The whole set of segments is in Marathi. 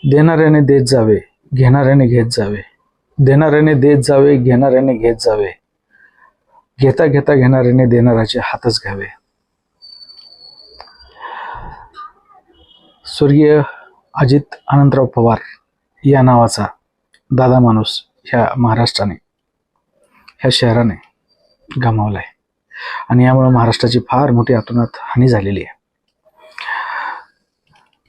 देणाऱ्याने देत जावे, घेणाऱ्याने घेत जावे. देणाऱ्याने देत जावे, घेणाऱ्याने घेत जावे. घेता घेता घेणाऱ्याने देणाऱ्याचे हातच घ्यावे. स्वर्गीय अजित अनंतराव पवार या नावाचा दादा माणूस ह्या महाराष्ट्राने, ह्या शहराने गमावला आहे. आणि यामुळे महाराष्ट्राची फार मोठी अतोनात हानी झालेली आहे.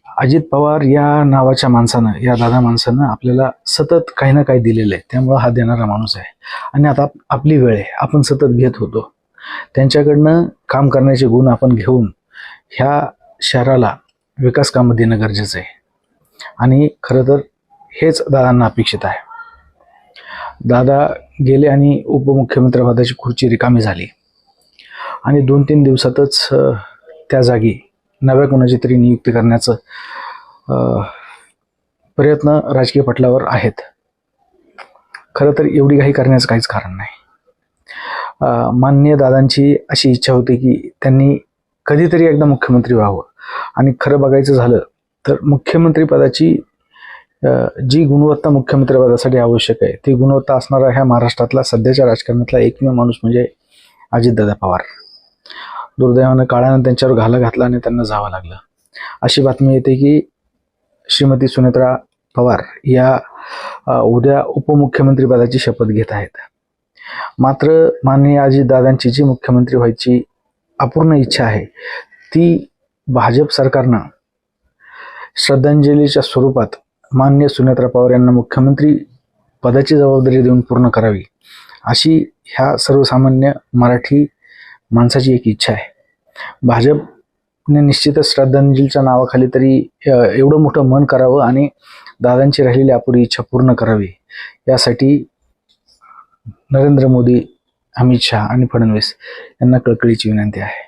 अजित पवार या नावाच्या माणसानं, या दादा माणसानं आपल्याला सतत काही ना काही दिलेलं आहे. त्यामुळं हा देणारा माणूस आहे. आणि आता आपली वेळ आहे, आपण सतत घेत होतो. त्यांच्याकडनं काम करण्याचे गुण आपण घेऊन ह्या शहराला विकास कामं देणं गरजेचं आहे. आणि खरं तर हेच दादांना अपेक्षित आहे. दादा गेले आणि उपमुख्यमंत्रीपदाची खुर्ची रिकामी झाली आणि 2-3 दिवसातच त्या जागी नव्या कोणाची तरी नियुक्ती करण्याचं प्रयत्न राजकीय पटलावर आहेत. खरं तर एवढी घाई करण्याचं काहीच कारण नाही. माननीय दादांची अशी इच्छा होती की त्यांनी कधीतरी एकदा मुख्यमंत्री व्हावं. आणि खरं बघायचं झालं तर मुख्यमंत्री पदाची जी गुणवत्ता मुख्यमंत्री पदासाठी आवश्यक आहे ती गुणवत्ता असणारा ह्या महाराष्ट्रातला सध्याच्या राजकारणातला एकमेव माणूस म्हणजे अजितदादा पवार. दुर्दैवानं काळानं त्यांच्यावर घाला घातला आणि त्यांना जावं लागलं. अशी बातमी येते की श्रीमती सुनेत्रा पवार या उद्या उपमुख्यमंत्री पदाची शपथ घेत आहेत. मात्र माननीय अजितदादांची जी मुख्यमंत्री व्हायची अपूर्ण इच्छा आहे ती भाजप सरकारनं श्रद्धांजलीच्या स्वरूपात माननीय सुनेत्रा पवार यांना मुख्यमंत्री पदाची जबाबदारी देऊन पूर्ण करावी, अशी ह्या सर्वसामान्य मराठी माणसाची एक इच्छा आहे. भाजपने निश्चितच श्रद्धांजलीच्या नावाखाली तरी एवढं मोठं मन करावं आणि दादांची राहिलेली अपुरी इच्छा पूर्ण करावी, यासाठी नरेंद्र मोदी, अमित शहा आणि फडणवीस यांना कळकळीची विनंती आहे.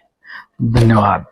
धन्यवाद.